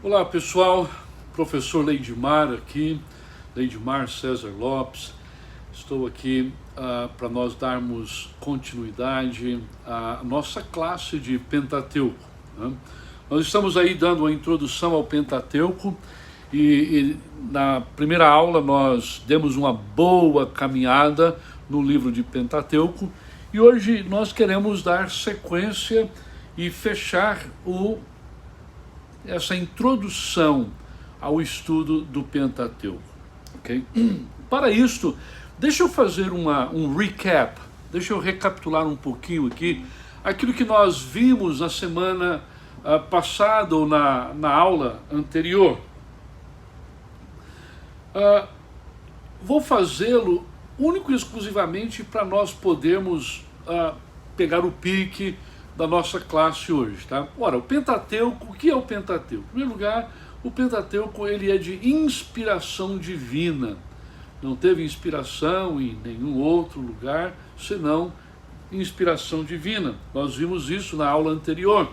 Olá pessoal, professor Leidmar aqui, Leidmar César Lopes. Estou aqui para nós darmos continuidade à nossa classe de Pentateuco, né? Nós estamos aí dando a introdução ao Pentateuco e na primeira aula nós demos uma boa caminhada no livro de Pentateuco e hoje nós queremos dar sequência e fechar essa introdução ao estudo do Pentateuco, ok? Para isto, deixa eu fazer um recap, deixa eu recapitular um pouquinho aqui aquilo que nós vimos na semana passada ou na aula anterior. Vou fazê-lo único e exclusivamente para nós podermos pegar o pique da nossa classe hoje, tá? Ora, o Pentateuco, o que é o Pentateuco? Em primeiro lugar, o Pentateuco ele é de inspiração divina. Não teve inspiração em nenhum outro lugar, senão inspiração divina. Nós vimos isso na aula anterior.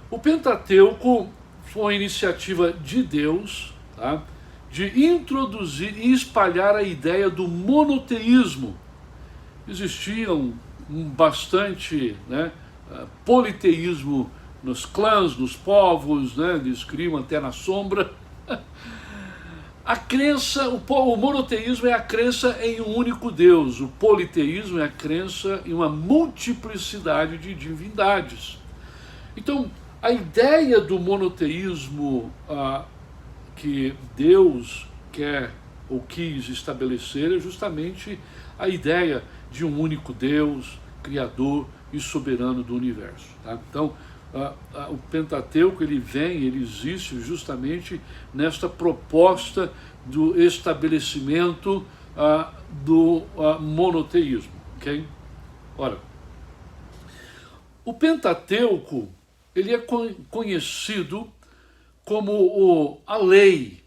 O Pentateuco foi uma iniciativa de Deus, tá? De introduzir e espalhar a ideia do monoteísmo. Existiam bastante, politeísmo nos clãs, nos povos, eles criam até na sombra. A crença, o monoteísmo é a crença em um único Deus, o politeísmo é a crença em uma multiplicidade de divindades. Então, a ideia do monoteísmo que Deus quer ou quis estabelecer é justamente a ideia de um único Deus, Criador e soberano do universo. Tá? Então, o Pentateuco ele existe justamente nesta proposta do estabelecimento do monoteísmo. Okay? Ora, o Pentateuco ele é conhecido como a lei,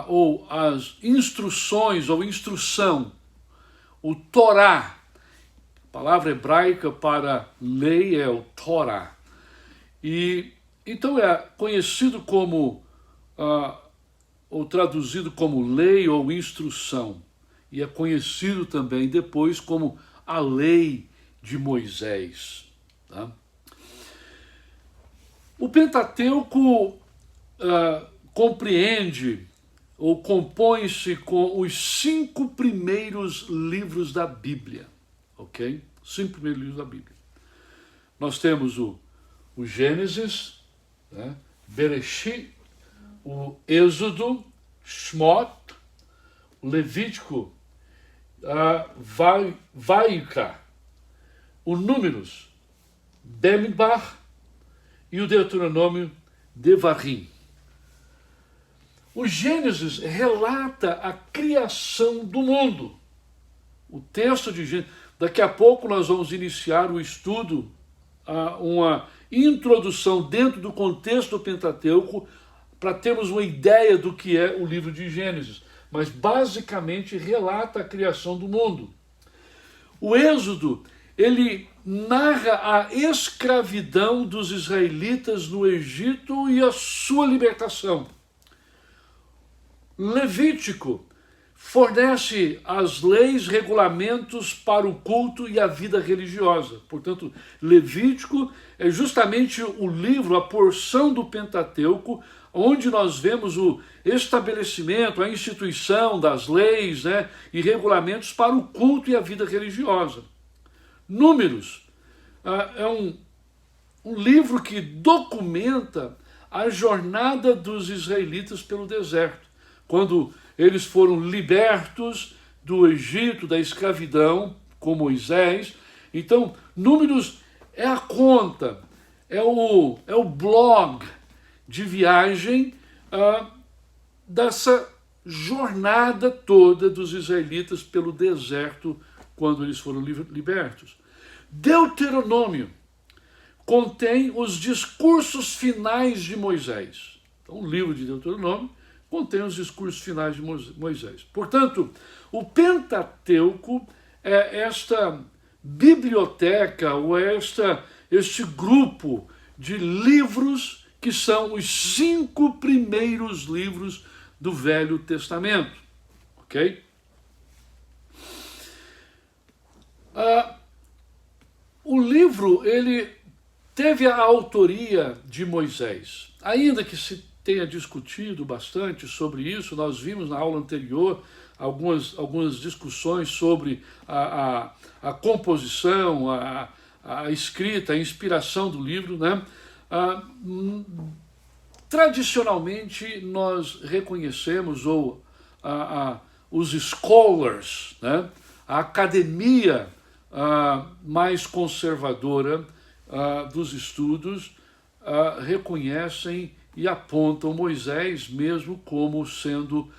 ou as instruções, ou instrução, o Torá. A palavra hebraica para lei é o Torá. E então é conhecido como, ou traduzido como lei ou instrução. E é conhecido também depois como a lei de Moisés. Tá? O Pentateuco compreende ou compõe-se com os 5 primeiros livros da Bíblia. Ok? 5 primeiros livros da Bíblia. Nós temos o Gênesis, Bereshit, o Êxodo, Shmot, o Levítico, Vaikra, o Números, Bemidbar e o Deuteronômio, Devarim. O Gênesis relata a criação do mundo. O texto de Gênesis. Daqui a pouco nós vamos iniciar o estudo, uma introdução dentro do contexto do Pentateuco, para termos uma ideia do que é o livro de Gênesis. Mas basicamente relata a criação do mundo. O Êxodo, ele narra a escravidão dos israelitas no Egito e a sua libertação. Levítico fornece as leis, regulamentos para o culto e a vida religiosa. Portanto, Levítico é justamente o livro, a porção do Pentateuco, onde nós vemos o estabelecimento, a instituição das leis, e regulamentos para o culto e a vida religiosa. Números é um livro que documenta a jornada dos israelitas pelo deserto, quando eles foram libertos do Egito, da escravidão, com Moisés. Então, Números é a conta, é o blog de viagem dessa jornada toda dos israelitas pelo deserto, quando eles foram libertos. Deuteronômio contém os discursos finais de Moisés. Então, o livro de Deuteronômio contém os discursos finais de Moisés. Portanto, o Pentateuco é esta biblioteca, ou é este grupo de livros que são os 5 primeiros livros do Velho Testamento, ok? O livro, ele teve a autoria de Moisés, ainda que se tenha discutido bastante sobre isso. Nós vimos na aula anterior algumas discussões sobre a composição, a escrita, a inspiração do livro, né? Tradicionalmente, nós reconhecemos, ou os scholars, né? A academia mais conservadora dos estudos reconhecem e apontam Moisés mesmo como sendo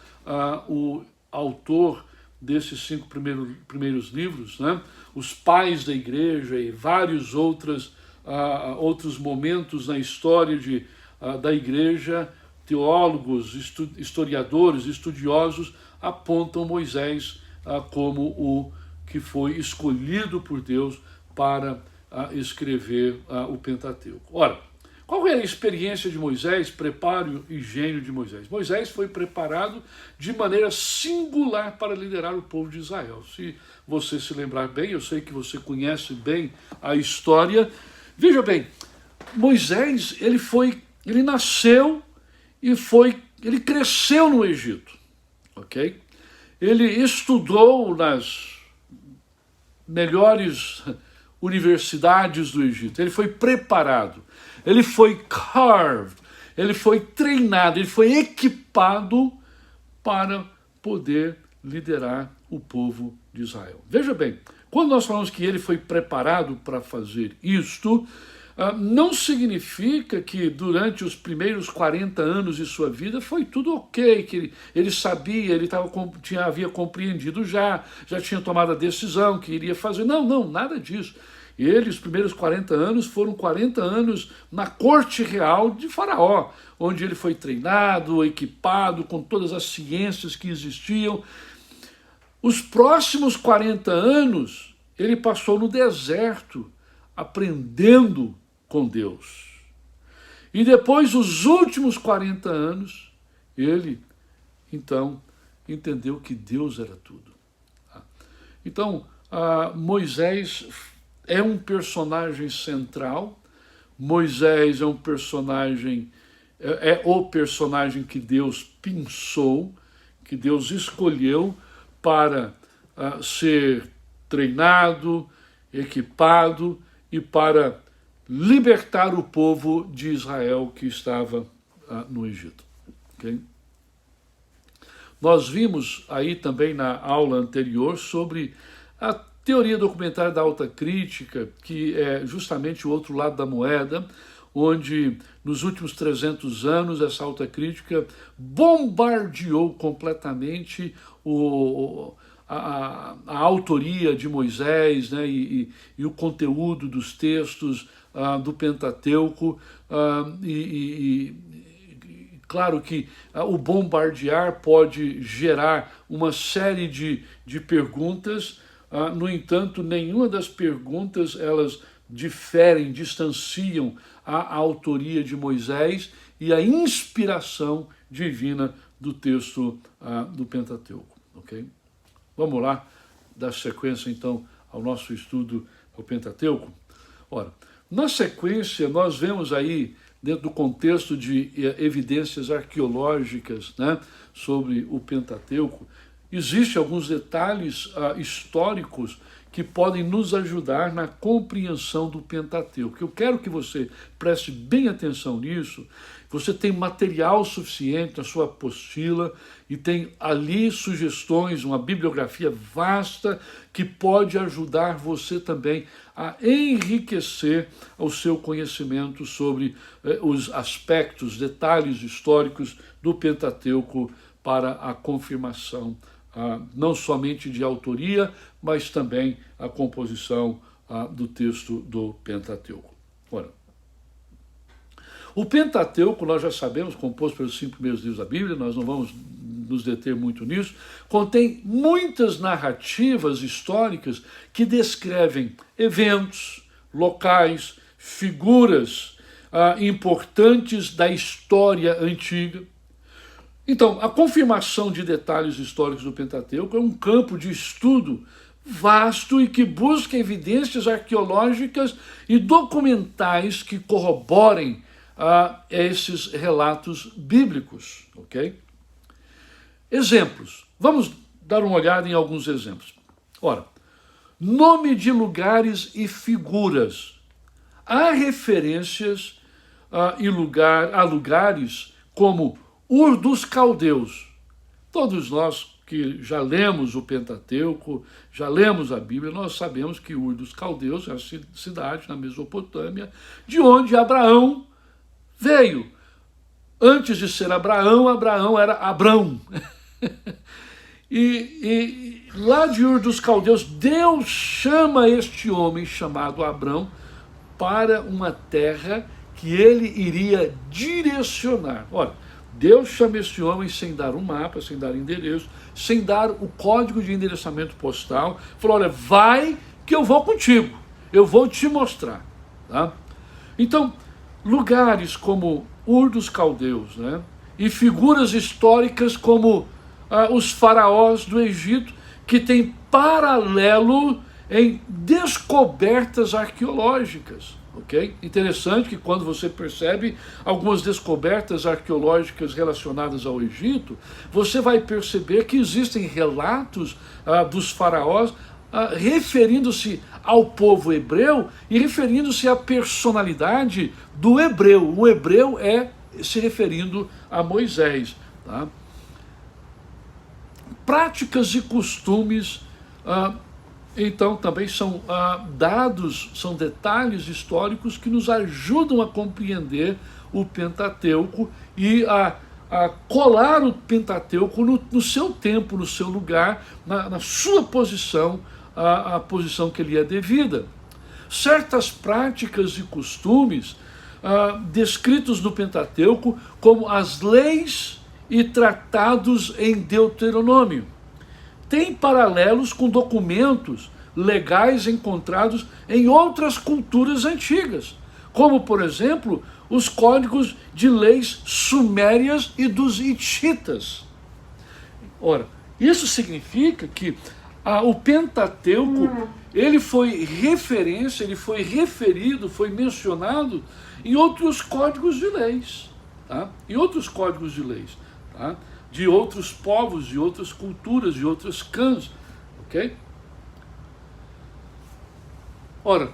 o autor desses 5 primeiros livros, né? Os pais da igreja e vários outros momentos na história da igreja, teólogos, historiadores, estudiosos, apontam Moisés como o que foi escolhido por Deus para escrever o Pentateuco. Ora, qual era a experiência de Moisés, preparo e gênio de Moisés? Moisés foi preparado de maneira singular para liderar o povo de Israel. Se você se lembrar bem, eu sei que você conhece bem a história. Veja bem, Moisés, ele nasceu e ele cresceu no Egito, ok? Ele estudou nas melhores universidades do Egito, ele foi preparado, ele foi carved, ele foi treinado, ele foi equipado para poder liderar o povo de Israel. Veja bem, quando nós falamos que ele foi preparado para fazer isto, não significa que durante os primeiros 40 anos de sua vida foi tudo ok, que ele sabia, ele havia compreendido já tinha tomado a decisão que iria fazer. Não, nada disso. Os primeiros 40 anos foram 40 anos na corte real de Faraó, onde ele foi treinado, equipado com todas as ciências que existiam. Os próximos 40 anos ele passou no deserto, aprendendo com Deus. E depois, os últimos 40 anos, ele, então, entendeu que Deus era tudo. Então, Moisés é um personagem central. Moisés é um personagem, é o personagem que Deus pensou, que Deus escolheu para ser treinado, equipado e para libertar o povo de Israel que estava no Egito. Okay? Nós vimos aí também na aula anterior sobre a teoria documentária da alta crítica, que é justamente o outro lado da moeda, onde nos últimos 300 anos essa alta crítica bombardeou completamente a autoria de Moisés, né, e o conteúdo dos textos do Pentateuco, claro que o bombardear pode gerar uma série de perguntas. No entanto, nenhuma das perguntas elas distanciam a autoria de Moisés e a inspiração divina do texto do Pentateuco. Okay? Vamos lá dar sequência então ao nosso estudo ao Pentateuco. Ora, na sequência nós vemos aí, dentro do contexto de evidências arqueológicas, né, sobre o Pentateuco, existem alguns detalhes históricos que podem nos ajudar na compreensão do Pentateuco. Eu quero que você preste bem atenção nisso. Você tem material suficiente na sua apostila e tem ali sugestões, uma bibliografia vasta que pode ajudar você também a enriquecer o seu conhecimento sobre os aspectos, detalhes históricos do Pentateuco para a confirmação não somente de autoria, mas também a composição do texto do Pentateuco. Ora, o Pentateuco, nós já sabemos, composto pelos 5 primeiros livros da Bíblia, nós não vamos nos deter muito nisso, contém muitas narrativas históricas que descrevem eventos, locais, figuras, importantes da história antiga. Então, a confirmação de detalhes históricos do Pentateuco é um campo de estudo vasto e que busca evidências arqueológicas e documentais que corroborem esses relatos bíblicos, ok? Exemplos. Vamos dar uma olhada em alguns exemplos. Ora, nome de lugares e figuras. Há referências a lugares como Ur dos Caldeus. Todos nós que já lemos o Pentateuco, já lemos a Bíblia, nós sabemos que Ur dos Caldeus é a cidade na Mesopotâmia, de onde Abraão veio. Antes de ser Abraão, Abraão era Abrão. E lá de Ur dos Caldeus, Deus chama este homem chamado Abrão para uma terra que ele iria direcionar. Olha, Deus chama esse homem sem dar um mapa, sem dar endereço, sem dar o código de endereçamento postal. Falou, olha, vai que eu vou contigo, eu vou te mostrar. Tá? Então, lugares como Ur dos Caldeus, né, e figuras históricas como os faraós do Egito, que tem paralelo em descobertas arqueológicas. Okay? Interessante que quando você percebe algumas descobertas arqueológicas relacionadas ao Egito, você vai perceber que existem relatos dos faraós referindo-se ao povo hebreu e referindo-se à personalidade do hebreu. O hebreu é se referindo a Moisés. Tá? Práticas e costumes então também são dados, são detalhes históricos que nos ajudam a compreender o Pentateuco e a colar o Pentateuco no seu tempo, no seu lugar, na sua posição, a posição que lhe é devida. Certas práticas e costumes descritos no Pentateuco como as leis e tratados em Deuteronômio. Tem paralelos com documentos legais encontrados em outras culturas antigas, como, por exemplo, os códigos de leis sumérias e dos hititas. Ora, isso significa que o Pentateuco, ele foi referência, ele foi referido, foi mencionado em outros códigos de leis, tá? Em outros códigos de leis, tá? De outros povos, de outras culturas, de outros clãs, ok? Ora,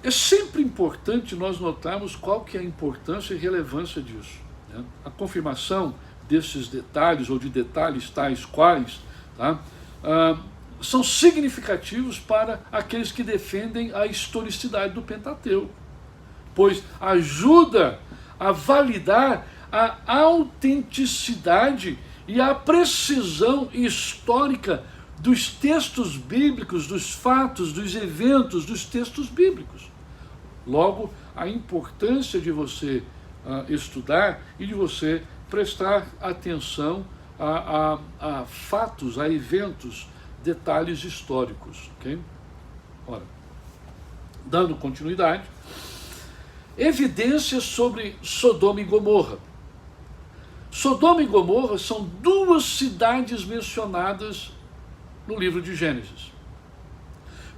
é sempre importante nós notarmos qual que é a importância e relevância disso, né? A confirmação desses detalhes, ou de detalhes tais quais, tá? São significativos para aqueles que defendem a historicidade do Pentateuco, pois ajuda a validar a autenticidade e a precisão histórica dos textos bíblicos, dos fatos, dos eventos, dos textos bíblicos. Logo, a importância de você estudar e de você prestar atenção a fatos, a eventos, detalhes históricos. Okay? Ora, dando continuidade, evidências sobre Sodoma e Gomorra. Sodoma e Gomorra são duas cidades mencionadas no livro de Gênesis,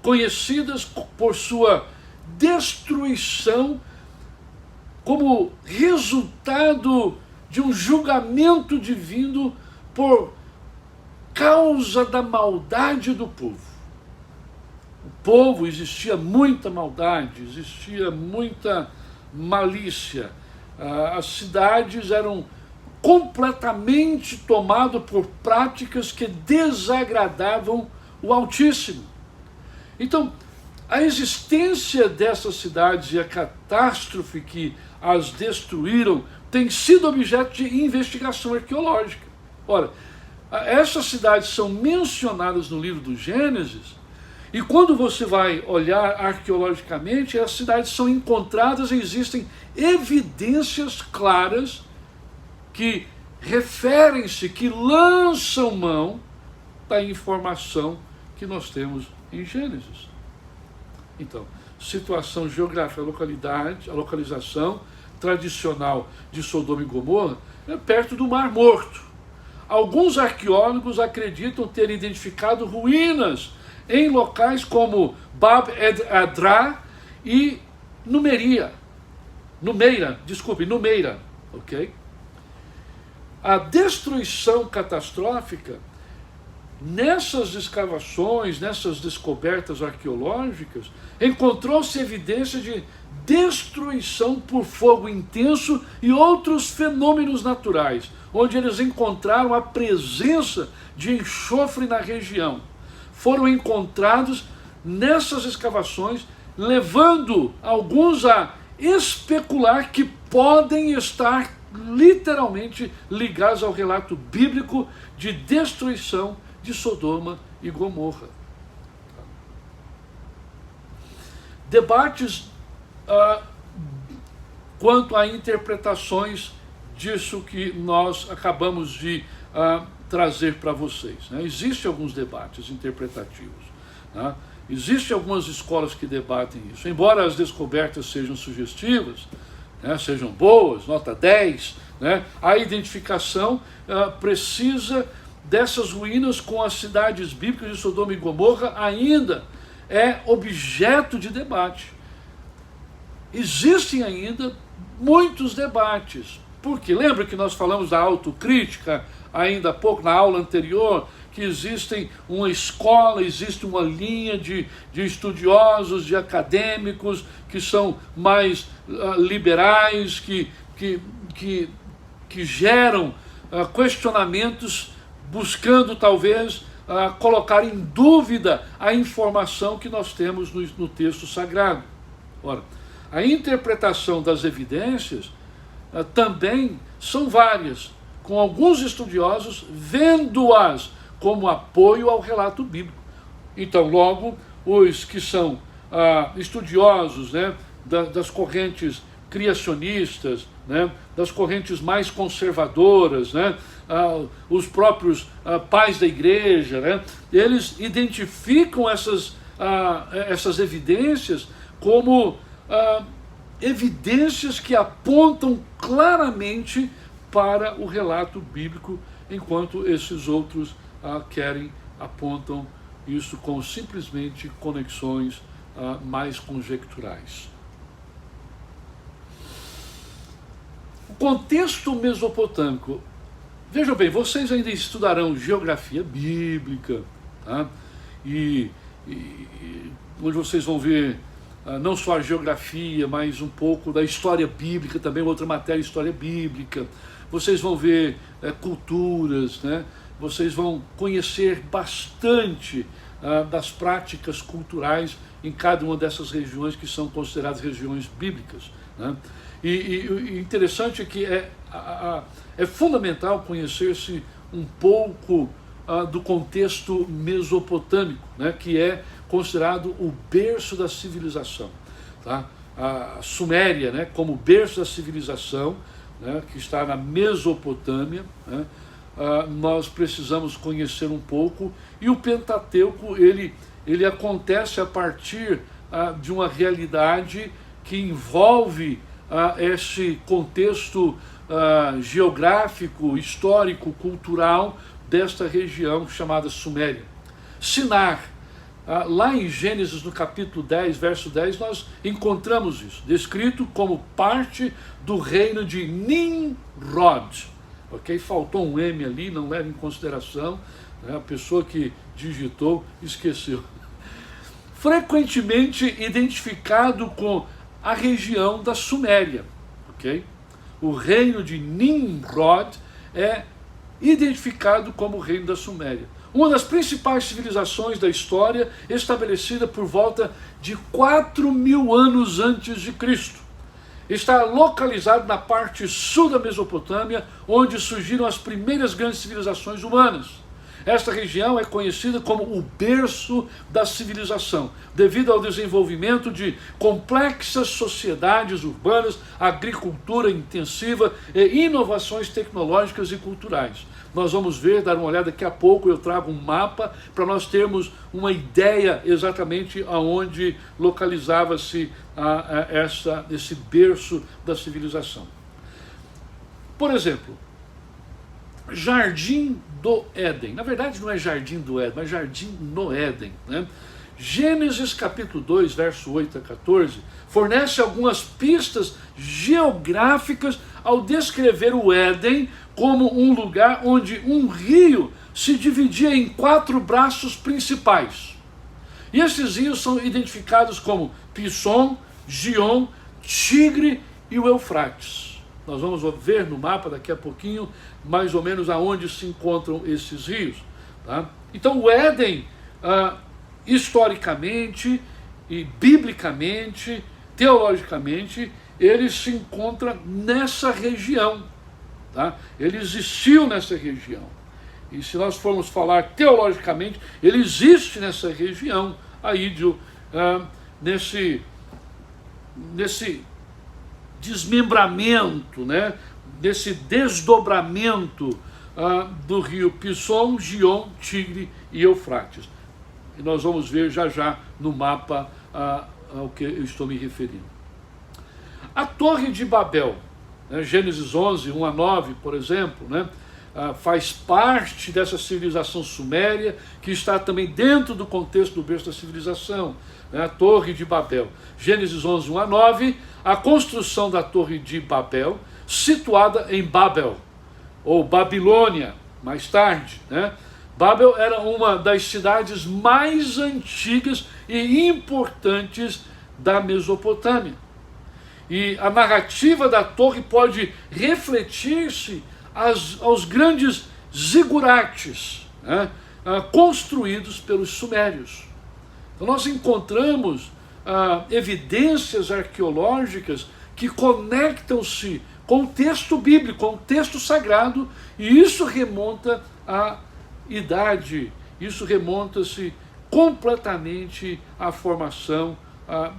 conhecidas por sua destruição como resultado de um julgamento divino por causa da maldade do povo. O povo, existia muita maldade, existia muita malícia, as cidades eram completamente tomadas por práticas que desagradavam o Altíssimo. Então, a existência dessas cidades e a catástrofe que as destruíram tem sido objeto de investigação arqueológica. Ora, essas cidades são mencionadas no livro do Gênesis, e quando você vai olhar arqueologicamente, as cidades são encontradas e existem evidências claras que referem-se, que lançam mão da informação que nós temos em Gênesis. Então, situação geográfica, a localização tradicional de Sodoma e Gomorra, é perto do Mar Morto. Alguns arqueólogos acreditam ter identificado ruínas em locais como Bab ed-Adra e Numeira, ok? A destruição catastrófica nessas escavações, nessas descobertas arqueológicas, encontrou-se evidência de destruição por fogo intenso e outros fenômenos naturais, onde eles encontraram a presença de enxofre na região. Foram encontrados nessas escavações, levando alguns a especular que podem estar literalmente ligados ao relato bíblico de destruição de Sodoma e Gomorra. Debates quanto a interpretações disso que nós acabamos de trazer para vocês, né? Existem alguns debates interpretativos, né? Existem algumas escolas que debatem isso. Embora as descobertas sejam sugestivas, né, sejam boas, nota 10, né, a identificação precisa dessas ruínas com as cidades bíblicas de Sodoma e Gomorra ainda é objeto de debate. Existem ainda muitos debates. Porque lembra que nós falamos da autocrítica ainda há pouco, na aula anterior, que existem uma escola, existe uma linha de estudiosos, de acadêmicos que são mais liberais, que geram questionamentos buscando talvez colocar em dúvida a informação que nós temos no texto sagrado. Ora, a interpretação das evidências também são várias, com alguns estudiosos vendo-as como apoio ao relato bíblico. Então, logo, os que são estudiosos, né, das correntes criacionistas, né, das correntes mais conservadoras, né, os próprios pais da igreja, né, eles identificam essas evidências como evidências que apontam claramente para o relato bíblico, enquanto esses outros apontam isso com simplesmente conexões mais conjecturais. O contexto mesopotâmico. Vejam bem, vocês ainda estudarão geografia bíblica, tá? E onde vocês vão ver não só a geografia, mas um pouco da história bíblica, também outra matéria, história bíblica. Vocês vão ver culturas, né? Vocês vão conhecer bastante das práticas culturais em cada uma dessas regiões que são consideradas regiões bíblicas, né? E interessante é que é fundamental conhecer-se um pouco do contexto mesopotâmico, né? Que é considerado o berço da civilização, tá? A Suméria, né, como berço da civilização, né, que está na Mesopotâmia, né? Nós precisamos conhecer um pouco, e o Pentateuco ele acontece a partir de uma realidade que envolve esse contexto geográfico, histórico, cultural desta região chamada Suméria. Sinar, lá em Gênesis, no capítulo 10, verso 10, nós encontramos isso, descrito como parte do reino de Nimrod. Ok? Faltou um M ali, não leva em consideração, né? A pessoa que digitou esqueceu. Frequentemente identificado com a região da Suméria. Ok? O reino de Nimrod é identificado como o reino da Suméria. Uma das principais civilizações da história, estabelecida por volta de 4.000 anos antes de Cristo. Está localizado na parte sul da Mesopotâmia, onde surgiram as primeiras grandes civilizações humanas. Esta região é conhecida como o berço da civilização, devido ao desenvolvimento de complexas sociedades urbanas, agricultura intensiva e inovações tecnológicas e culturais. Nós vamos ver, dar uma olhada daqui a pouco, eu trago um mapa para nós termos uma ideia exatamente aonde localizava-se esse berço da civilização. Por exemplo, Jardim do Éden. Na verdade não é Jardim do Éden, mas Jardim no Éden, né? Gênesis capítulo 2, verso 8 a 14, fornece algumas pistas geográficas ao descrever o Éden como um lugar onde um rio se dividia em 4 braços principais. E esses rios são identificados como Pison, Gion, Tigre e o Eufrates. Nós vamos ver no mapa daqui a pouquinho mais ou menos aonde se encontram esses rios. Tá? Então o Éden, historicamente e biblicamente, teologicamente, ele se encontra nessa região. Tá? Ele existiu nessa região. E se nós formos falar teologicamente, ele existe nessa região, aí nesse desmembramento, né? Desse desdobramento do rio Pison, Gion, Tigre e Eufrates. E nós vamos ver já já no mapa ao que eu estou me referindo. A Torre de Babel, né? Gênesis 11, 1 a 9, por exemplo, né? Faz parte dessa civilização suméria, que está também dentro do contexto do berço da civilização, né? A Torre de Babel. Gênesis 11, 1 a 9, a construção da Torre de Babel, situada em Babel, ou Babilônia, mais tarde, né? Babel era uma das cidades mais antigas e importantes da Mesopotâmia. E a narrativa da torre pode refletir-se aos grandes zigurates, né, construídos pelos sumérios. Então nós encontramos evidências arqueológicas que conectam-se com o texto bíblico, com o texto sagrado, e isso remonta à idade, isso remonta-se completamente à formação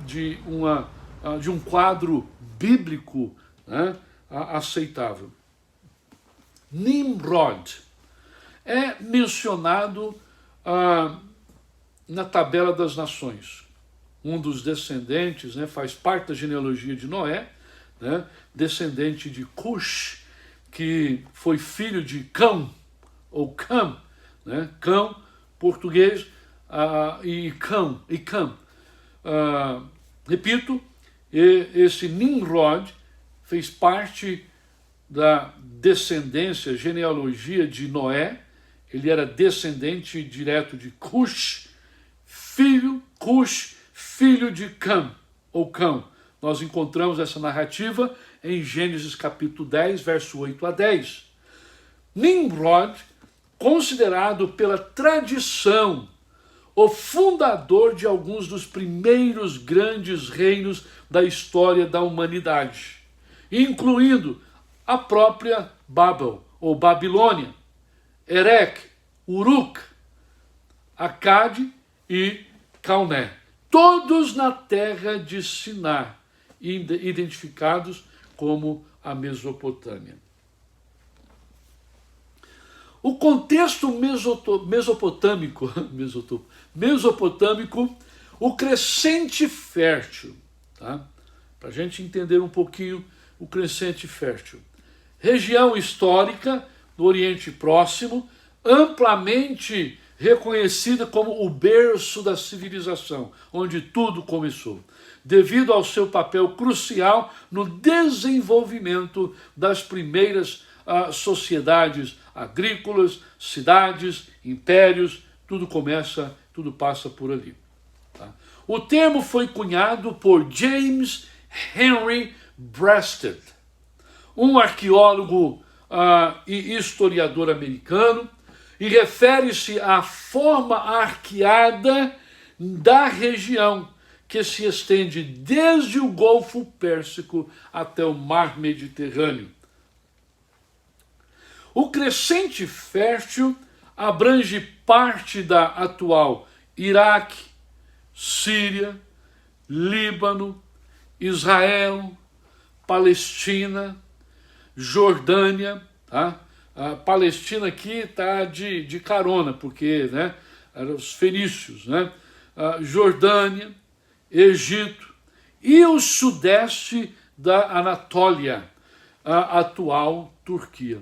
de um quadro bíblico, né, aceitável. Nimrod é mencionado na tabela das nações. Um dos descendentes, né, faz parte da genealogia de Noé, né, descendente de Cush, que foi filho de Cão, ou Cam, né, Cão, português, e Cam. Repito, esse Nimrod fez parte da descendência, genealogia de Noé. Ele era descendente direto de Cush, filho de Cam, ou Cão. Nós encontramos essa narrativa em Gênesis capítulo 10, verso 8 a 10. Nimrod, considerado pela tradição o fundador de alguns dos primeiros grandes reinos da história da humanidade, incluindo a própria Babel, ou Babilônia, Erech, Uruk, Acade e Calné, todos na terra de Sinar, identificados como a Mesopotâmia. O contexto mesopotâmico, o crescente fértil, tá? Para a gente entender um pouquinho o crescente fértil. Região histórica do Oriente Próximo, amplamente reconhecida como o berço da civilização, onde tudo começou, devido ao seu papel crucial no desenvolvimento das primeiras sociedades agrícolas, cidades, impérios, tudo passa por ali. Tá? O termo foi cunhado por James Henry Breasted, um arqueólogo e historiador americano, e refere-se à forma arqueada da região, que se estende desde o Golfo Pérsico até o Mar Mediterrâneo. O crescente fértil abrange parte da atual Iraque, Síria, Líbano, Israel, Palestina, Jordânia, tá? A Palestina aqui está de carona, porque, né, eram os fenícios, né? Jordânia, Egito e o sudeste da Anatólia, a atual Turquia.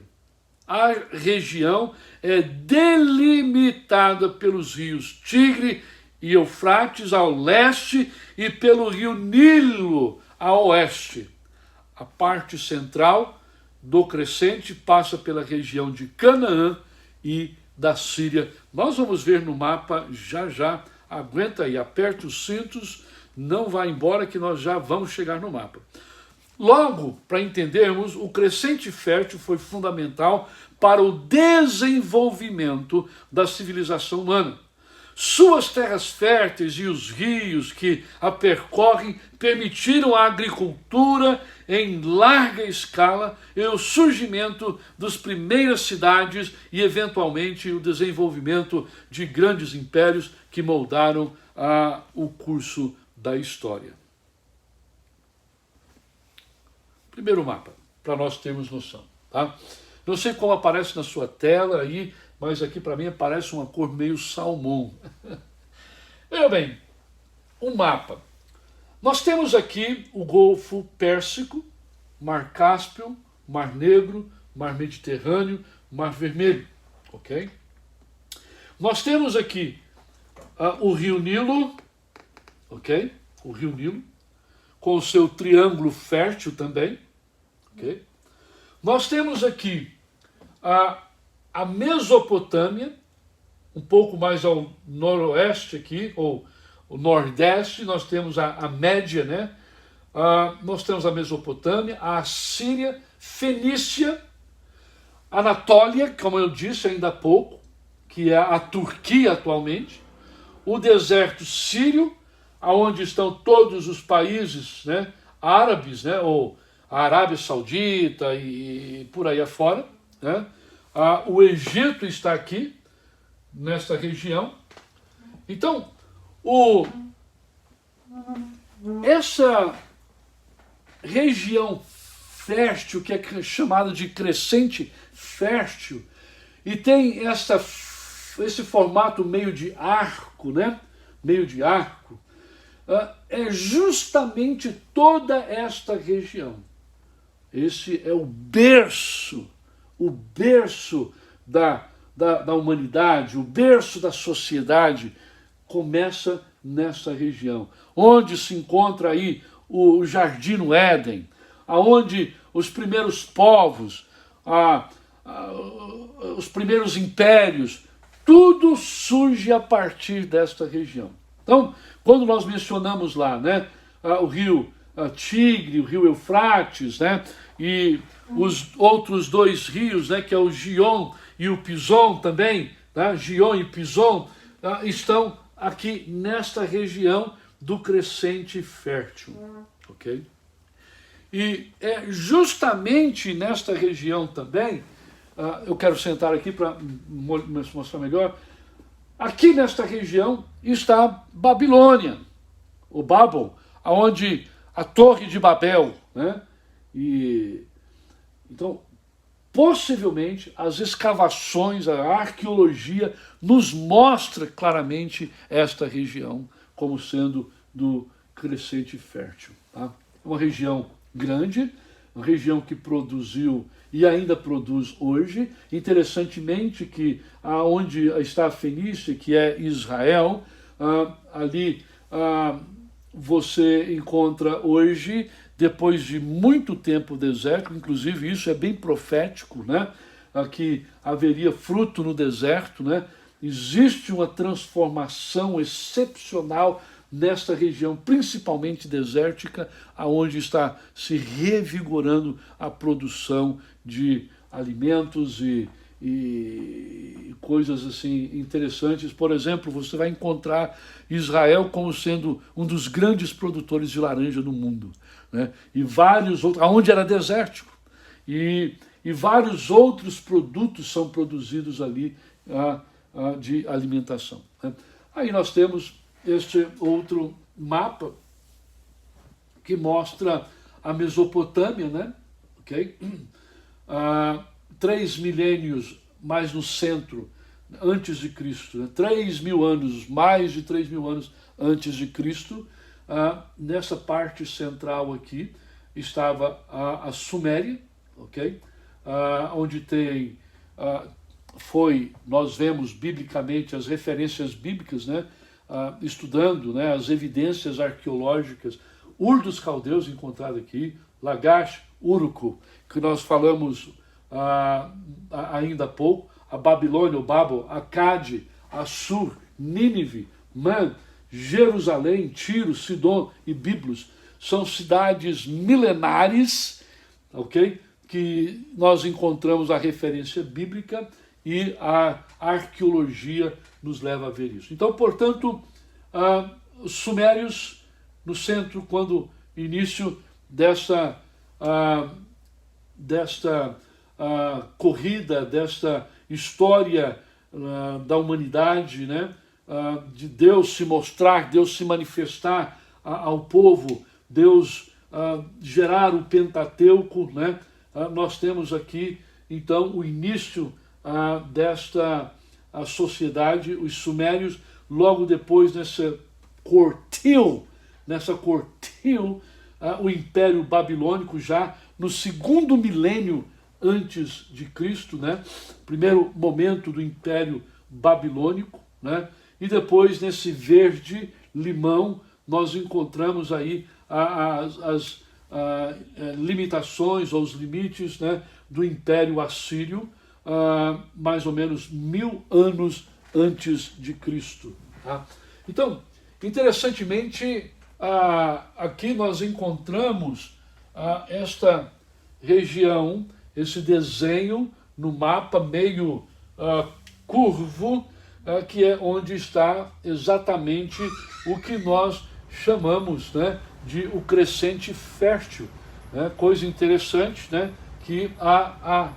A região é delimitada pelos rios Tigre e Eufrates ao leste e pelo rio Nilo a oeste. A parte central do crescente passa pela região de Canaã e da Síria. Nós vamos ver no mapa já já. Aguenta aí, aperta os cintos, não vá embora que nós já vamos chegar no mapa. Logo, para entendermos, o crescente fértil foi fundamental para o desenvolvimento da civilização humana. Suas terras férteis e os rios que a percorrem permitiram a agricultura em larga escala e o surgimento das primeiras cidades e, eventualmente, o desenvolvimento de grandes impérios que moldaram o curso da história. Primeiro mapa, para nós termos noção, tá? Não sei como aparece na sua tela aí, mas aqui para mim aparece uma cor meio salmão. Veja bem, um mapa. Nós temos aqui o Golfo Pérsico, Mar Cáspio, Mar Negro, Mar Mediterrâneo, Mar Vermelho, ok? Nós temos aqui o Rio Nilo, ok? O Rio Nilo, com o seu triângulo fértil também, ok? Nós temos aqui a Mesopotâmia, um pouco mais ao noroeste aqui, ou o nordeste, nós temos a Média, né? Nós temos a Mesopotâmia, a Assíria, Fenícia, Anatólia, como eu disse ainda há pouco, que é a Turquia atualmente, o deserto sírio, onde estão todos os países, né, árabes, né, ou a Arábia Saudita e por aí afora, né? O Egito está aqui, nesta região. Então, essa região fértil, que é chamada de crescente fértil, e tem esse formato meio de arco, né? Meio de arco, é justamente toda esta região. Esse é o berço da humanidade, o berço da sociedade, começa nessa região, onde se encontra aí o Jardim no Éden, aonde os primeiros povos, os primeiros impérios, tudo surge a partir desta região. Então, quando nós mencionamos lá, né, o rio Tigre, o rio Eufrates, né, e os outros dois rios, né, que é o Gion e o Pison também, tá? Gion e Pison, estão aqui nesta região do crescente fértil, ok? E é justamente nesta região também, eu quero sentar aqui para mostrar melhor, aqui nesta região está Babilônia, o Babel, onde a Torre de Babel, né? E então, possivelmente, as escavações, a arqueologia nos mostra claramente esta região como sendo do crescente fértil, tá? É uma região grande, uma região que produziu e ainda produz hoje. Interessantemente que onde está a Fenícia, que é Israel, ali você encontra hoje, depois de muito tempo deserto, inclusive isso é bem profético, né? Que haveria fruto no deserto, né? Existe uma transformação excepcional nesta região, principalmente desértica, aonde está se revigorando a produção de alimentos e coisas assim interessantes. Por exemplo, você vai encontrar Israel como sendo um dos grandes produtores de laranja no mundo, né? E vários outros, aonde era desértico, e vários outros produtos são produzidos ali de alimentação, né? Aí nós temos este outro mapa que mostra a Mesopotâmia, né? Okay? 3 milênios mais no centro, antes de Cristo, né? 3.000 anos, mais de 3.000 anos antes de Cristo. Nessa parte central aqui estava a Suméria, ok? Onde tem, nós vemos biblicamente as referências bíblicas, né? Estudando, né, as evidências arqueológicas, Ur dos Caldeus encontrado aqui, Lagash, Uruk, que nós falamos ainda há pouco, a Babilônia, o Babel, Acade, Assur, Nínive, Man, Jerusalém, Tiro, Sidom e Biblos, são cidades milenares, ok? Que nós encontramos a referência bíblica e a arqueologia nos leva a ver isso. Então, portanto, os sumérios no centro, quando início desta corrida, desta história da humanidade, né? De Deus se mostrar, Deus se manifestar ao povo, Deus gerar o Pentateuco, né? Nós temos aqui, então, o início desta sociedade, os sumérios, logo depois nessa cortil, o Império Babilônico, já no segundo milênio antes de Cristo, né? Primeiro momento do Império Babilônico, né? E depois, nesse verde limão, nós encontramos aí as limitações ou os limites, né, do Império Assírio, mais ou menos 1000 anos antes de Cristo. Tá? Então, interessantemente, aqui nós encontramos esta região, esse desenho no mapa meio curvo, que é onde está exatamente o que nós chamamos, né, de o crescente fértil. Né? Coisa interessante, né, que a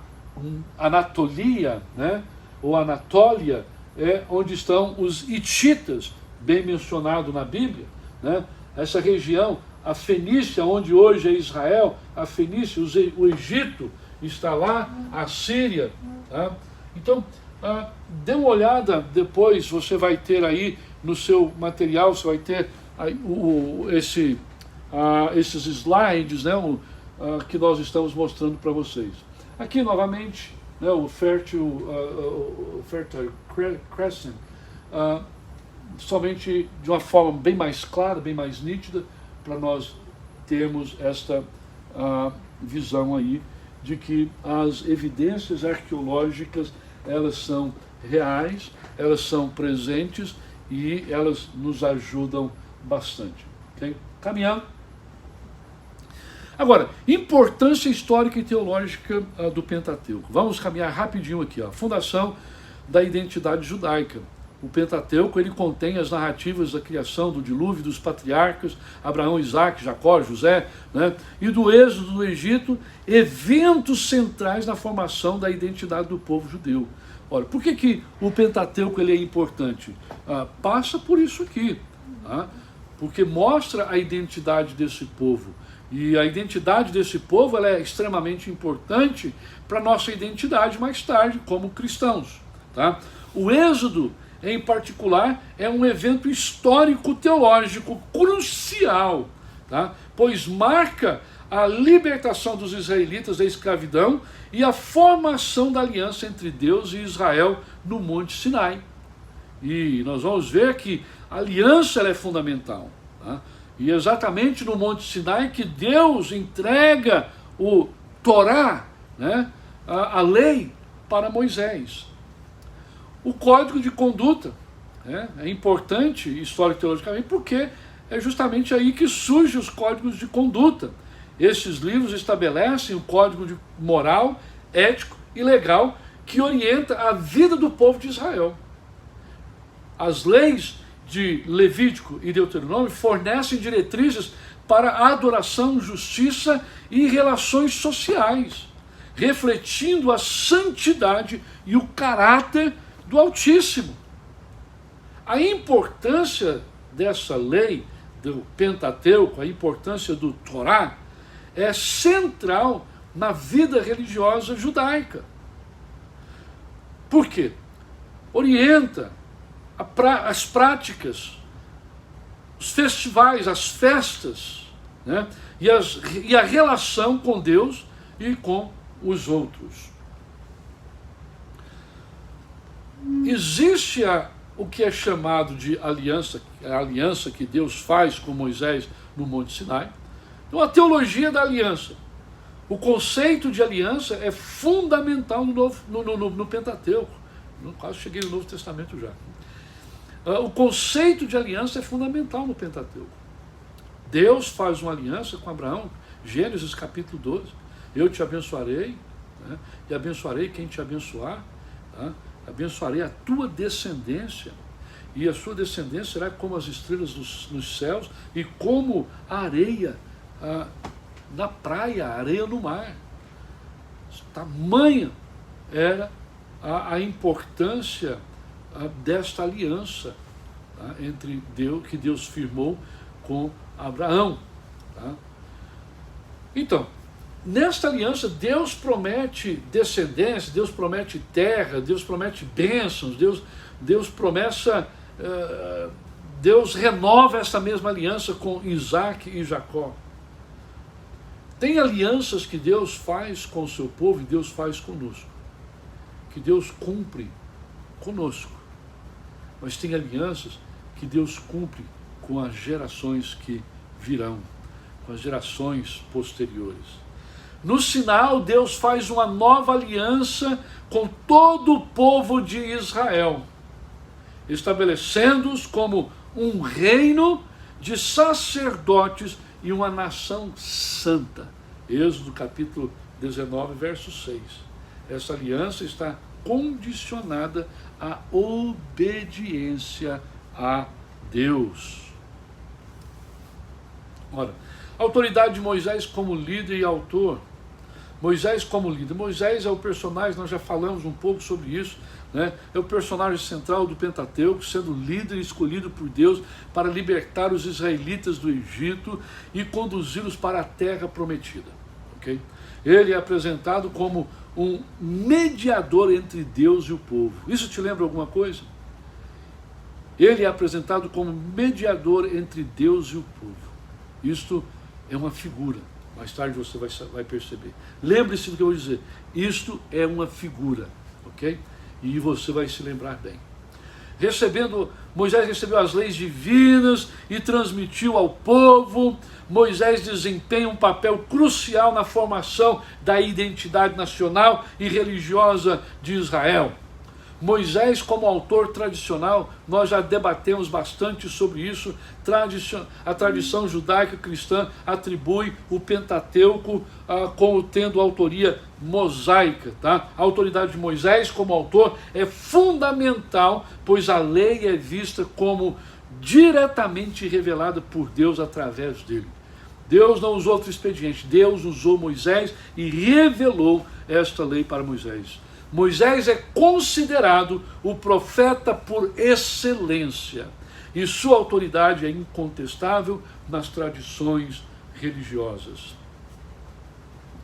Anatolia, né, ou Anatólia, é onde estão os hititas, bem mencionado na Bíblia. Né? Essa região, a Fenícia, onde hoje é Israel, a Fenícia, o Egito está lá, a Síria. Tá? Então, dê uma olhada depois, você vai ter aí no seu material, você vai ter aí esses slides, né, que nós estamos mostrando para vocês. Aqui novamente, né, o Fertile Crescent, somente de uma forma bem mais clara, bem mais nítida, para nós termos esta visão aí de que as evidências arqueológicas, elas são reais, elas são presentes e elas nos ajudam bastante. Okay? Caminhando. Agora, importância histórica e teológica do Pentateuco. Vamos caminhar rapidinho aqui. Ó. Fundação da identidade judaica. O Pentateuco, ele contém as narrativas da criação, do dilúvio, dos patriarcas, Abraão, Isaac, Jacó, José, né? E do êxodo do Egito, eventos centrais na formação da identidade do povo judeu. Olha, por que o Pentateuco ele é importante? Passa por isso aqui, tá? Porque mostra a identidade desse povo. E a identidade desse povo ela é extremamente importante para a nossa identidade mais tarde, como cristãos. Tá? O Êxodo, em particular, é um evento histórico-teológico crucial, tá? Pois marca a libertação dos israelitas da escravidão e a formação da aliança entre Deus e Israel no Monte Sinai. E nós vamos ver que a aliança ela é fundamental. Tá? E exatamente no Monte Sinai que Deus entrega o Torá, né? A lei para Moisés. O código de conduta, né? É importante histórico-teologicamente porque é justamente aí que surgem os códigos de conduta. Esses livros estabelecem o código de moral, ético e legal que orienta a vida do povo de Israel. As leis de Levítico e Deuteronômio fornecem diretrizes para a adoração, justiça e relações sociais, refletindo a santidade e o caráter do Altíssimo. A importância dessa lei do Pentateuco, a importância do Torá, é central na vida religiosa judaica. Por quê? Orienta as práticas, os festivais, as festas, né? e a relação com Deus e com os outros. Existe o que é chamado de aliança, a aliança que Deus faz com Moisés no Monte Sinai. Então, a teologia da aliança. O conceito de aliança é fundamental no Pentateuco. Quase cheguei no Novo Testamento já. O conceito de aliança é fundamental no Pentateuco. Deus faz uma aliança com Abraão, Gênesis capítulo 12. Eu te abençoarei, né, e abençoarei quem te abençoar. Tá? Abençoarei a tua descendência, e a sua descendência será como as estrelas nos céus e como a areia na praia, a areia no mar. Tamanha era a importância desta aliança, tá, entre Deus, que Deus firmou com Abraão. Tá? Então, nesta aliança, Deus promete descendência, Deus promete terra, Deus promete bênçãos, Deus renova essa mesma aliança com Isaac e Jacó. Tem alianças que Deus faz com o seu povo e Deus faz conosco, que Deus cumpre conosco. Mas tem alianças que Deus cumpre com as gerações que virão, com as gerações posteriores. No sinal, Deus faz uma nova aliança com todo o povo de Israel, estabelecendo-os como um reino de sacerdotes e uma nação santa. Êxodo capítulo 19, verso 6. Essa aliança está condicionada à obediência a Deus. Ora, a autoridade de Moisés como líder e autor. Moisés como líder. Moisés é o personagem, nós já falamos um pouco sobre isso, né? É o personagem central do Pentateuco, sendo líder escolhido por Deus para libertar os israelitas do Egito e conduzi-los para a terra prometida. Okay? Ele é apresentado como um mediador entre Deus e o povo. Isso te lembra alguma coisa? Ele é apresentado como mediador entre Deus e o povo. Isto é uma figura. Mais tarde você vai perceber. Lembre-se do que eu vou dizer. Isto é uma figura, ok? E você vai se lembrar bem. Moisés recebeu as leis divinas e transmitiu ao povo. Moisés desempenha um papel crucial na formação da identidade nacional e religiosa de Israel. Moisés, como autor tradicional, nós já debatemos bastante sobre isso. A tradição judaica cristã atribui o Pentateuco como tendo autoria mosaica. Tá? A autoridade de Moisés como autor é fundamental, pois a lei é vista como diretamente revelada por Deus através dele. Deus não usou outro expediente, Deus usou Moisés e revelou esta lei para Moisés. Moisés é considerado o profeta por excelência e sua autoridade é incontestável nas tradições religiosas.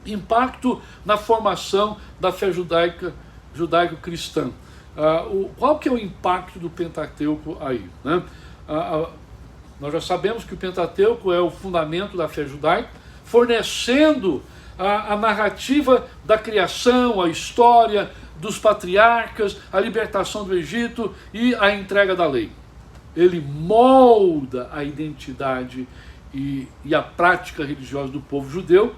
Impacto na formação da fé judaico-cristã. Qual que é o impacto do Pentateuco aí? Né? Nós já sabemos que o Pentateuco é o fundamento da fé judaica, fornecendo a narrativa da criação, a história dos patriarcas, a libertação do Egito e a entrega da lei. Ele molda a identidade e a prática religiosa do povo judeu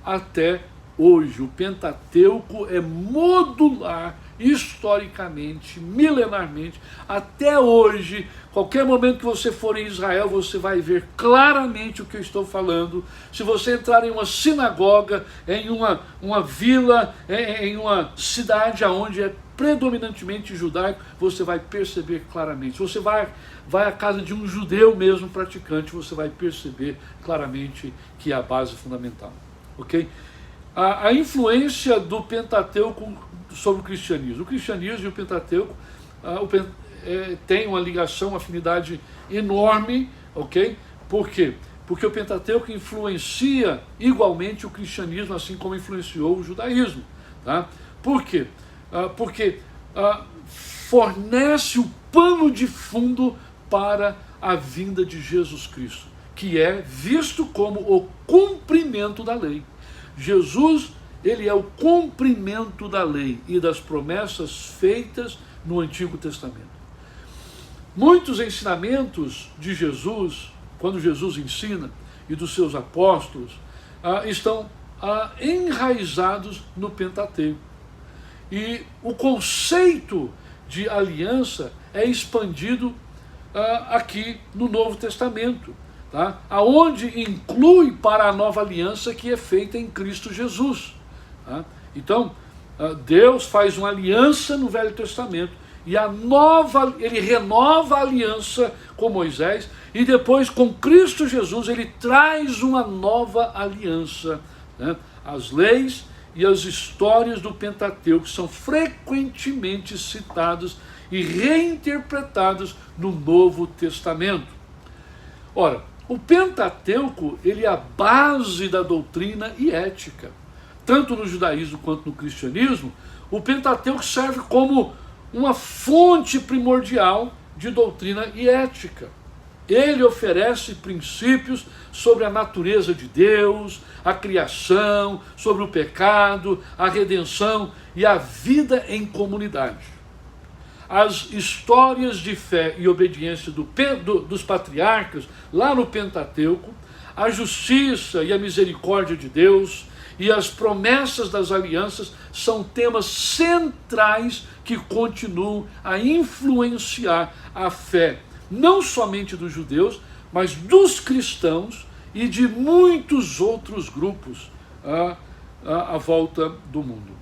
até hoje. O Pentateuco é modular historicamente, milenarmente, até hoje. Qualquer momento que você for em Israel, você vai ver claramente o que eu estou falando. Se você entrar em uma sinagoga, em uma vila, em uma cidade onde é predominantemente judaico, você vai perceber claramente. Se você vai à casa de um judeu mesmo praticante, você vai perceber claramente que é a base fundamental. Ok? A influência do Pentateuco sobre o cristianismo. O cristianismo e o Pentateuco tem uma ligação, uma afinidade enorme, ok? Por quê? Porque o Pentateuco influencia igualmente o cristianismo, assim como influenciou o judaísmo. Tá? Por quê? Porque fornece o pano de fundo para a vinda de Jesus Cristo, que é visto como o cumprimento da lei. Jesus, ele é o cumprimento da lei e das promessas feitas no Antigo Testamento. Muitos ensinamentos de Jesus, quando Jesus ensina, e dos seus apóstolos, estão enraizados no Pentateuco. E o conceito de aliança é expandido aqui no Novo Testamento, tá? Aonde inclui para a nova aliança que é feita em Cristo Jesus. Tá? Então, Deus faz uma aliança no Velho Testamento, e ele renova a aliança com Moisés, e depois com Cristo Jesus ele traz uma nova aliança. Né? As leis e as histórias do Pentateuco são frequentemente citadas e reinterpretadas no Novo Testamento. Ora, o Pentateuco ele é a base da doutrina e ética. Tanto no judaísmo quanto no cristianismo, o Pentateuco serve como uma fonte primordial de doutrina e ética. Ele oferece princípios sobre a natureza de Deus, a criação, sobre o pecado, a redenção e a vida em comunidade. As histórias de fé e obediência dos patriarcas, lá no Pentateuco, a justiça e a misericórdia de Deus e as promessas das alianças são temas centrais que continuam a influenciar a fé, não somente dos judeus, mas dos cristãos e de muitos outros grupos à volta do mundo.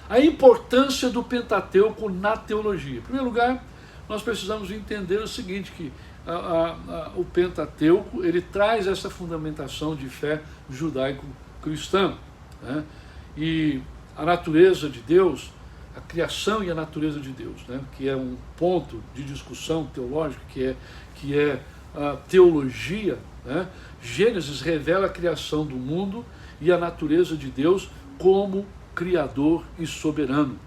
A importância do Pentateuco na teologia. Em primeiro lugar, nós precisamos entender o seguinte, que o Pentateuco ele traz essa fundamentação de fé judaico-cristã, né? E a natureza de Deus, a criação e a natureza de Deus, né? Que é um ponto de discussão teológica, que é a teologia, né? Gênesis revela a criação do mundo e a natureza de Deus como Criador e soberano.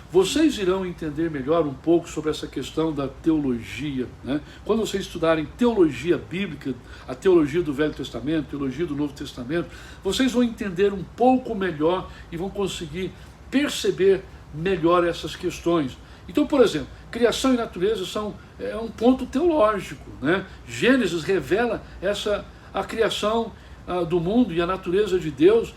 Vocês irão entender melhor um pouco sobre essa questão da teologia, né? Quando vocês estudarem teologia bíblica, a teologia do Velho Testamento, teologia do Novo Testamento, vocês vão entender um pouco melhor e vão conseguir perceber melhor essas questões. Então, por exemplo, criação e natureza é um ponto teológico, né? Gênesis revela a criação do mundo e a natureza de Deus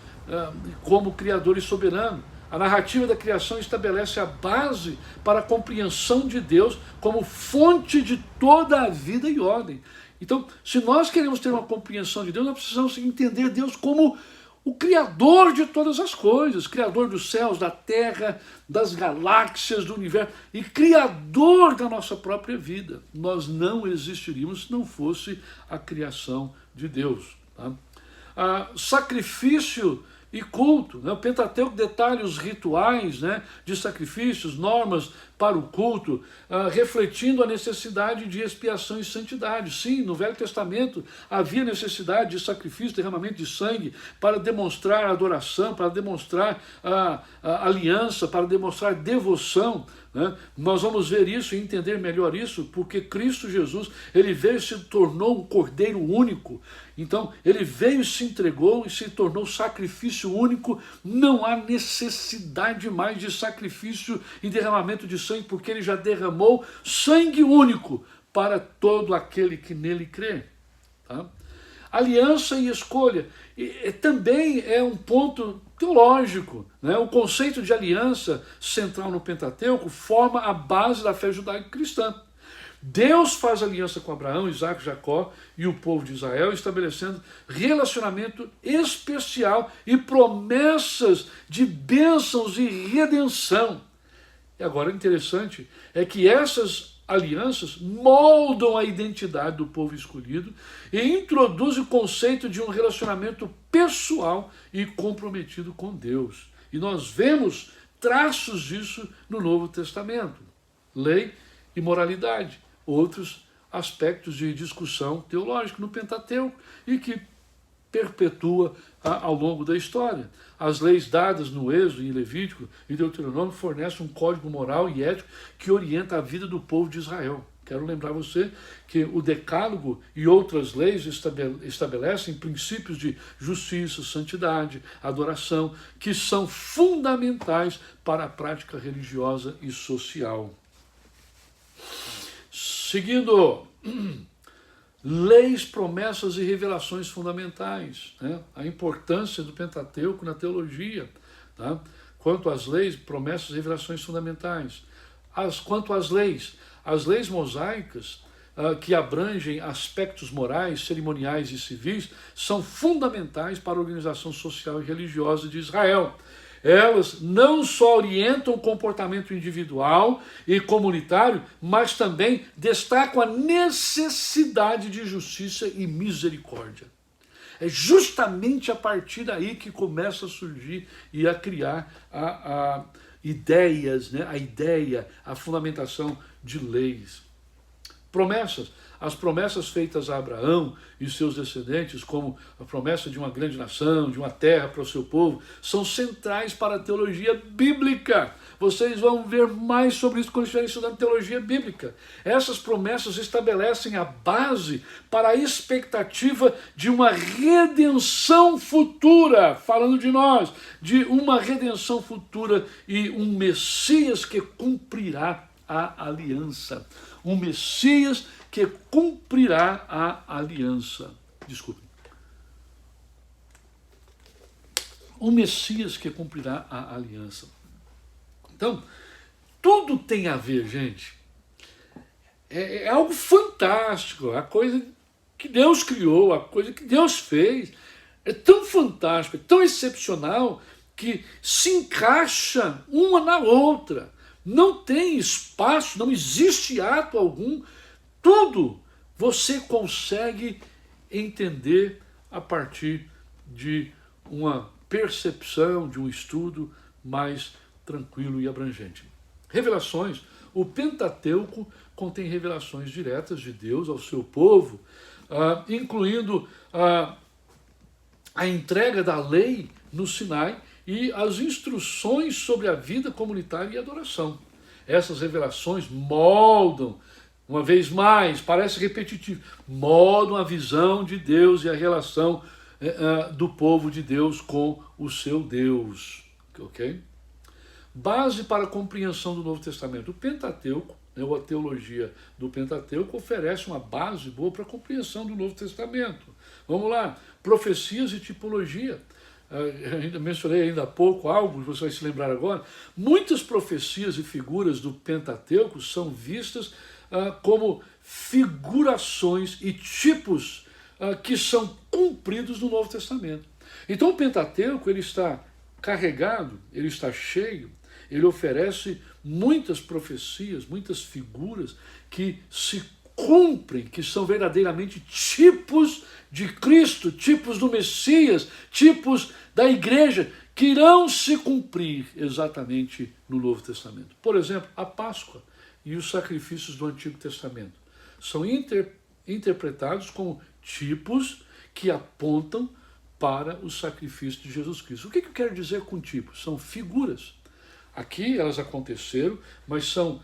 como Criador e soberano. A narrativa da criação estabelece a base para a compreensão de Deus como fonte de toda a vida e ordem. Então, se nós queremos ter uma compreensão de Deus, nós precisamos entender Deus como o Criador de todas as coisas, Criador dos céus, da terra, das galáxias, do universo, e Criador da nossa própria vida. Nós não existiríamos se não fosse a criação de Deus. Tá? Sacrifício e culto, né? O Pentateuco detalha os rituais, né, de sacrifícios, normas para o culto, refletindo a necessidade de expiação e santidade. Sim, no Velho Testamento havia necessidade de sacrifício, derramamento de sangue, para demonstrar adoração, para demonstrar aliança, para demonstrar devoção, né? Nós vamos ver isso e entender melhor isso, porque Cristo Jesus, ele veio e se tornou um cordeiro único. Então, ele veio e se entregou e se tornou sacrifício único. Não há necessidade mais de sacrifício e derramamento de sangue, porque ele já derramou sangue único para todo aquele que nele crê. Tá? Aliança e escolha também é um ponto teológico, né? O conceito de aliança central no Pentateuco forma a base da fé judaico-cristã. Deus faz aliança com Abraão, Isaac, Jacó e o povo de Israel, estabelecendo relacionamento especial e promessas de bênçãos e redenção. E agora, o interessante é que essas alianças moldam a identidade do povo escolhido e introduzem o conceito de um relacionamento pessoal e comprometido com Deus. E nós vemos traços disso no Novo Testamento. Lei e moralidade, outros aspectos de discussão teológica no Pentateuco e que perpetua ao longo da história. As leis dadas no Êxodo, em Levítico e Deuteronômio fornecem um código moral e ético que orienta a vida do povo de Israel. Quero lembrar você que o Decálogo e outras leis estabelecem princípios de justiça, santidade, adoração, que são fundamentais para a prática religiosa e social. Seguindo, leis, promessas e revelações fundamentais, né? A importância do Pentateuco na teologia, tá? Quanto às leis, promessas e revelações fundamentais. Quanto às leis mosaicas, que abrangem aspectos morais, cerimoniais e civis, são fundamentais para a organização social e religiosa de Israel. Elas não só orientam o comportamento individual e comunitário, mas também destacam a necessidade de justiça e misericórdia. É justamente a partir daí que começa a surgir e a criar ideias, né? A fundamentação de leis. Promessas. As promessas feitas a Abraão e seus descendentes, como a promessa de uma grande nação, de uma terra para o seu povo, são centrais para a teologia bíblica. Vocês vão ver mais sobre isso quando estiverem estudando teologia bíblica. Essas promessas estabelecem a base para a expectativa de uma redenção futura, falando de nós, de uma redenção futura e um Messias que cumprirá a aliança. Um Messias que cumprirá a aliança. Desculpe. Um Messias que cumprirá a aliança. Então, tudo tem a ver, gente. É algo fantástico. A coisa que Deus criou, a coisa que Deus fez. É tão fantástico, é tão excepcional, que se encaixa uma na outra. Não tem espaço, não existe ato algum. Tudo você consegue entender a partir de uma percepção, de um estudo mais tranquilo e abrangente. Revelações. O Pentateuco contém revelações diretas de Deus ao seu povo, incluindo a entrega da lei no Sinai e as instruções sobre a vida comunitária e adoração. Essas revelações moldam, uma vez mais, parece repetitivo, moldam a visão de Deus e a relação do povo de Deus com o seu Deus. Ok? Base para a compreensão do Novo Testamento. O Pentateuco, a teologia do Pentateuco, oferece uma base boa para a compreensão do Novo Testamento. Vamos lá, profecias e tipologia. Ainda mencionei ainda há pouco algo, você vai se lembrar agora. Muitas profecias e figuras do Pentateuco são vistas como figurações e tipos que são cumpridos no Novo Testamento. Então o Pentateuco ele está carregado, ele está cheio, ele oferece muitas profecias, muitas figuras que se cumprem, que são verdadeiramente tipos de Cristo, tipos do Messias, tipos da igreja, que irão se cumprir exatamente no Novo Testamento. Por exemplo, a Páscoa e os sacrifícios do Antigo Testamento são interpretados como tipos que apontam para o sacrifício de Jesus Cristo. O que eu quero dizer com tipos? São figuras. Aqui elas aconteceram, mas são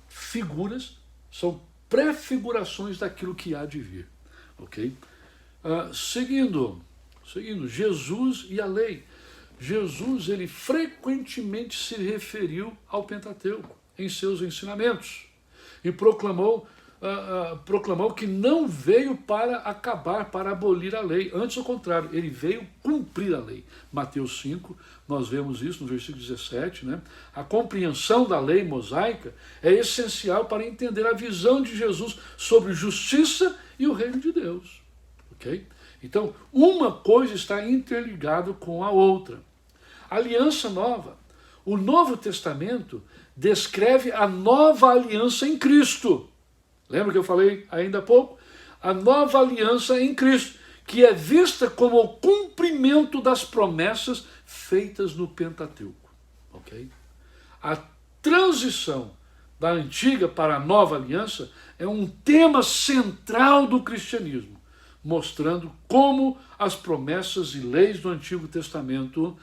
figuras, são prefigurações daquilo que há de vir. Ok? Seguindo, Jesus e a lei. Jesus, ele frequentemente se referiu ao Pentateuco em seus ensinamentos e proclamou que não veio para acabar, para abolir a lei. Antes, ao contrário, ele veio cumprir a lei. Mateus 5, nós vemos isso no versículo 17. Né? A compreensão da lei mosaica é essencial para entender a visão de Jesus sobre justiça e o reino de Deus. Okay? Então, uma coisa está interligada com a outra. Aliança nova. O Novo Testamento descreve a nova aliança em Cristo. Lembra que eu falei ainda há pouco? A nova aliança em Cristo, que é vista como o cumprimento das promessas feitas no Pentateuco. ok? A transição da antiga para a nova aliança é um tema central do cristianismo, mostrando como as promessas e leis do Antigo Testamento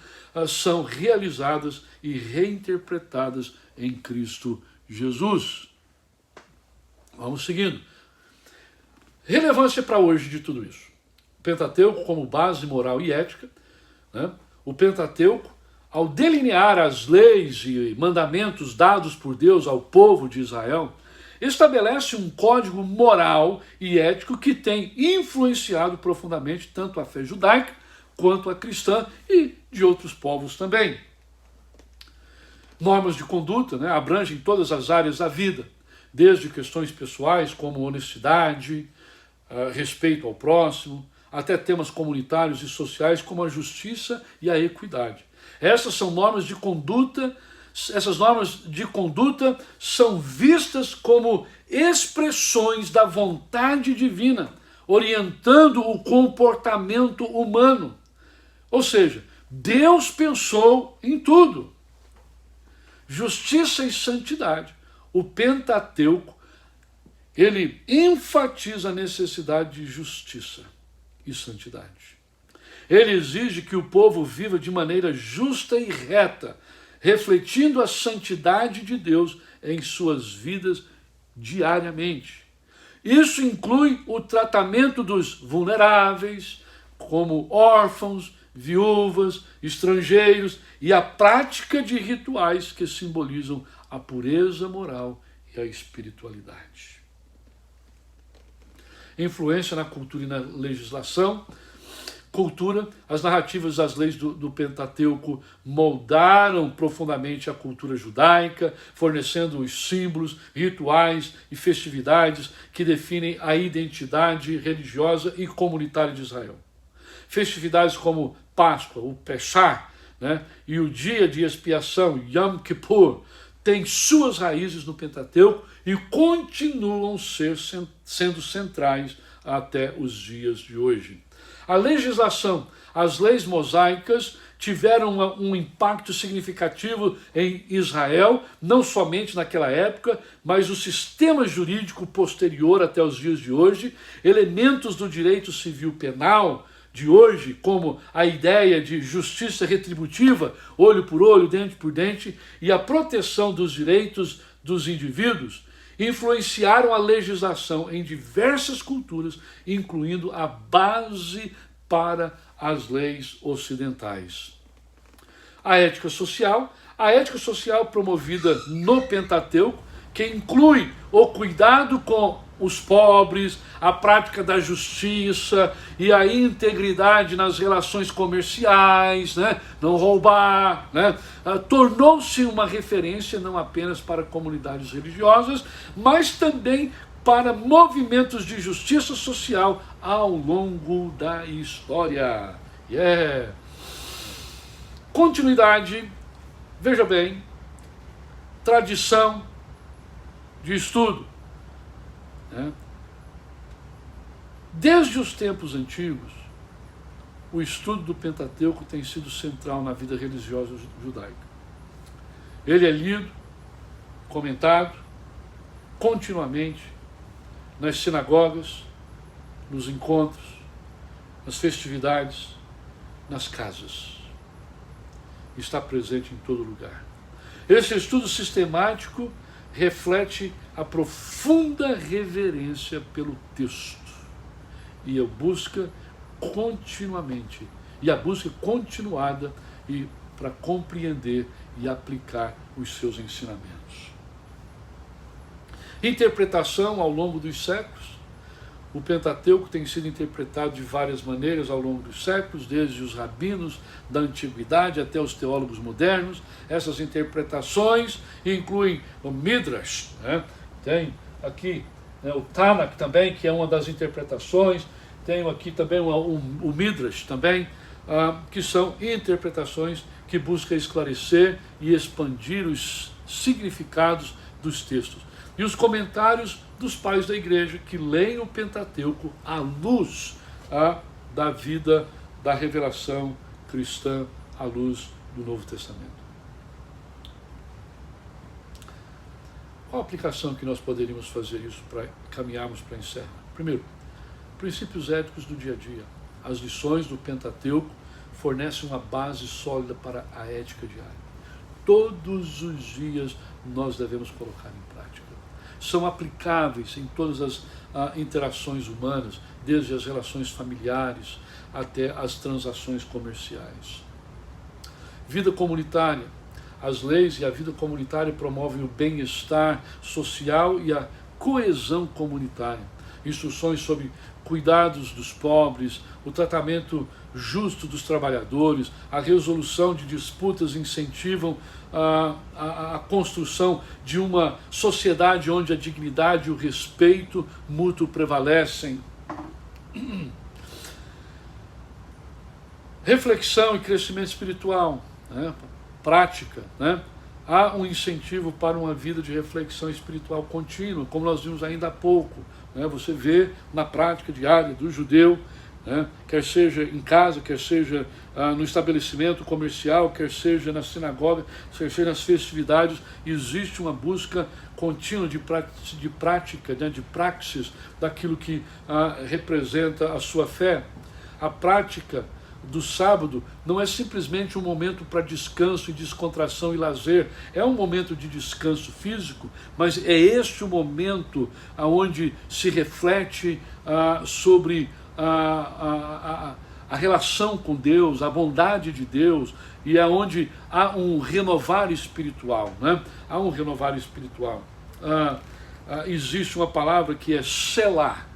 são realizadas e reinterpretadas em Cristo Jesus. Vamos seguindo. Relevância para hoje de tudo isso. O Pentateuco como base moral e ética, né? O Pentateuco, ao delinear as leis e mandamentos dados por Deus ao povo de Israel, estabelece um código moral e ético que tem influenciado profundamente tanto a fé judaica quanto a cristã e de outros povos também. Normas de conduta, né, abrangem todas as áreas da vida, desde questões pessoais como honestidade, respeito ao próximo, até temas comunitários e sociais como a justiça e a equidade. Essas normas de conduta são vistas como expressões da vontade divina, orientando o comportamento humano. Ou seja, Deus pensou em tudo. Justiça e santidade. O Pentateuco, ele enfatiza a necessidade de justiça e santidade. Ele exige que o povo viva de maneira justa e reta, refletindo a santidade de Deus em suas vidas diariamente. Isso inclui o tratamento dos vulneráveis, como órfãos, viúvas, estrangeiros, e a prática de rituais que simbolizam a pureza moral e a espiritualidade. Influência na cultura e na legislação. As narrativas das leis do Pentateuco moldaram profundamente a cultura judaica, fornecendo os símbolos, rituais e festividades que definem a identidade religiosa e comunitária de Israel. Festividades como Páscoa, o Peshá, né, e o dia de expiação, Yom Kippur, têm suas raízes no Pentateuco e continuam sendo centrais até os dias de hoje. A legislação, as leis mosaicas tiveram um impacto significativo em Israel, não somente naquela época, mas o sistema jurídico posterior até os dias de hoje. Elementos do direito civil penal de hoje, como a ideia de justiça retributiva, olho por olho, dente por dente, e a proteção dos direitos dos indivíduos, influenciaram a legislação em diversas culturas, incluindo a base para as leis ocidentais. A ética social promovida no Pentateuco, que inclui o cuidado com os pobres, a prática da justiça e a integridade nas relações comerciais, né? Não roubar, né? Tornou-se uma referência não apenas para comunidades religiosas, mas também para movimentos de justiça social ao longo da história. Continuidade, veja bem, tradição de estudo. Desde os tempos antigos, o estudo do Pentateuco tem sido central na vida religiosa judaica. Ele é lido, comentado, continuamente, nas sinagogas, nos encontros, nas festividades, nas casas. Está presente em todo lugar. Esse estudo sistemático reflete a profunda reverência pelo texto e a busca continuada e para compreender e aplicar os seus ensinamentos. Interpretação ao longo dos séculos. O Pentateuco tem sido interpretado de várias maneiras ao longo dos séculos, desde os rabinos da antiguidade até os teólogos modernos. Essas interpretações incluem o Midrash, né? Tem aqui, né, o Tanakh também, que é uma das interpretações. Tenho aqui também o Midrash também, que são interpretações que buscam esclarecer e expandir os significados dos textos. E os comentários dos pais da igreja que leem o Pentateuco à luz da vida, da revelação cristã, à luz do Novo Testamento. Qual a aplicação que nós poderíamos fazer isso para caminharmos para encerrar? Primeiro, princípios éticos do dia a dia. As lições do Pentateuco fornecem uma base sólida para a ética diária. Todos os dias nós devemos colocar em prática. São aplicáveis em todas as interações humanas, desde as relações familiares até as transações comerciais. Vida comunitária. As leis e a vida comunitária promovem o bem-estar social e a coesão comunitária. Instruções sobre cuidados dos pobres, o tratamento justo dos trabalhadores, a resolução de disputas incentivam a construção de uma sociedade onde a dignidade e o respeito mútuo prevalecem. Reflexão e crescimento espiritual, né? Prática, né? Há um incentivo para uma vida de reflexão espiritual contínua, como nós vimos ainda há pouco, né? Você vê na prática diária do judeu, né? Quer seja em casa, quer seja no estabelecimento comercial, quer seja na sinagoga, quer seja nas festividades, existe uma busca contínua de prática, né? De praxis daquilo que representa a sua fé. A prática do sábado não é simplesmente um momento para descanso e descontração e lazer, é um momento de descanso físico, mas é este o momento onde se reflete sobre a relação com Deus, a bondade de Deus, e é onde há um renovar espiritual, né? Há um renovar espiritual. Existe uma palavra que é selar,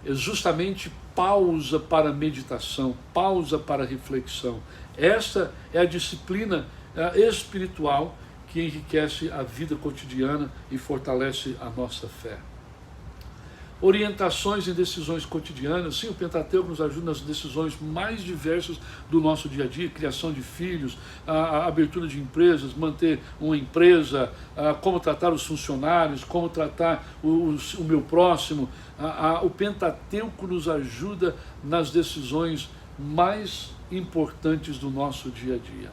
é justamente pausa para meditação, pausa para reflexão. Esta é a disciplina espiritual que enriquece a vida cotidiana e fortalece a nossa fé. Orientações em decisões cotidianas. Sim, o Pentateuco nos ajuda nas decisões mais diversas do nosso dia a dia, criação de filhos, a abertura de empresas, manter uma empresa, como tratar os funcionários, como tratar o meu próximo. O Pentateuco nos ajuda nas decisões mais importantes do nosso dia a dia.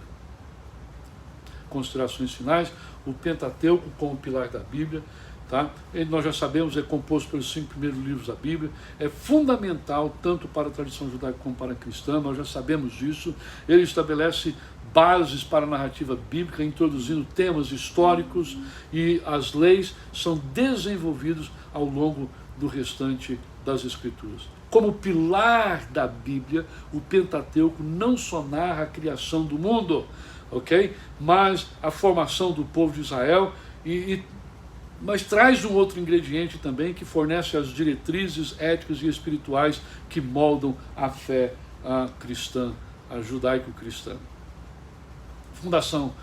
Considerações finais. O Pentateuco como pilar da Bíblia, tá? Ele, nós já sabemos, é composto pelos 5 primeiros livros da Bíblia, é fundamental tanto para a tradição judaica como para a cristã, nós já sabemos disso. Ele estabelece bases para a narrativa bíblica, introduzindo temas históricos, e as leis são desenvolvidas ao longo do restante das Escrituras. Como pilar da Bíblia, o Pentateuco não só narra a criação do mundo, ok? Mas a formação do povo de Israel, mas traz um outro ingrediente também, que fornece as diretrizes éticas e espirituais que moldam a fé cristã, a judaico-cristã. Fundação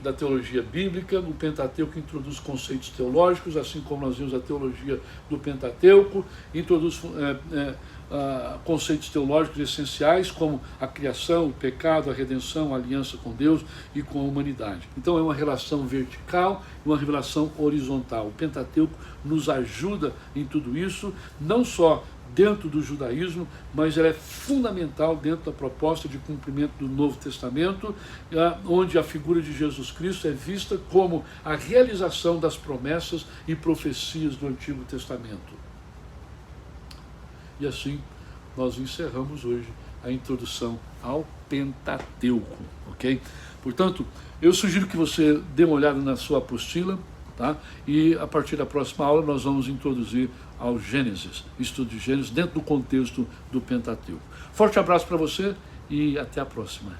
da teologia bíblica. O Pentateuco introduz conceitos teológicos, assim como nós vimos a teologia do Pentateuco, introduz conceitos teológicos essenciais, como a criação, o pecado, a redenção, a aliança com Deus e com a humanidade. Então é uma relação vertical e uma relação horizontal. O Pentateuco nos ajuda em tudo isso, não só dentro do judaísmo, mas ela é fundamental dentro da proposta de cumprimento do Novo Testamento, onde a figura de Jesus Cristo é vista como a realização das promessas e profecias do Antigo Testamento. E assim nós encerramos hoje a introdução ao Pentateuco, ok? Portanto, eu sugiro que você dê uma olhada na sua apostila, tá? E a partir da próxima aula nós vamos introduzir ao Gênesis, estudo de Gênesis, dentro do contexto do Pentateuco. Forte abraço para você e até a próxima.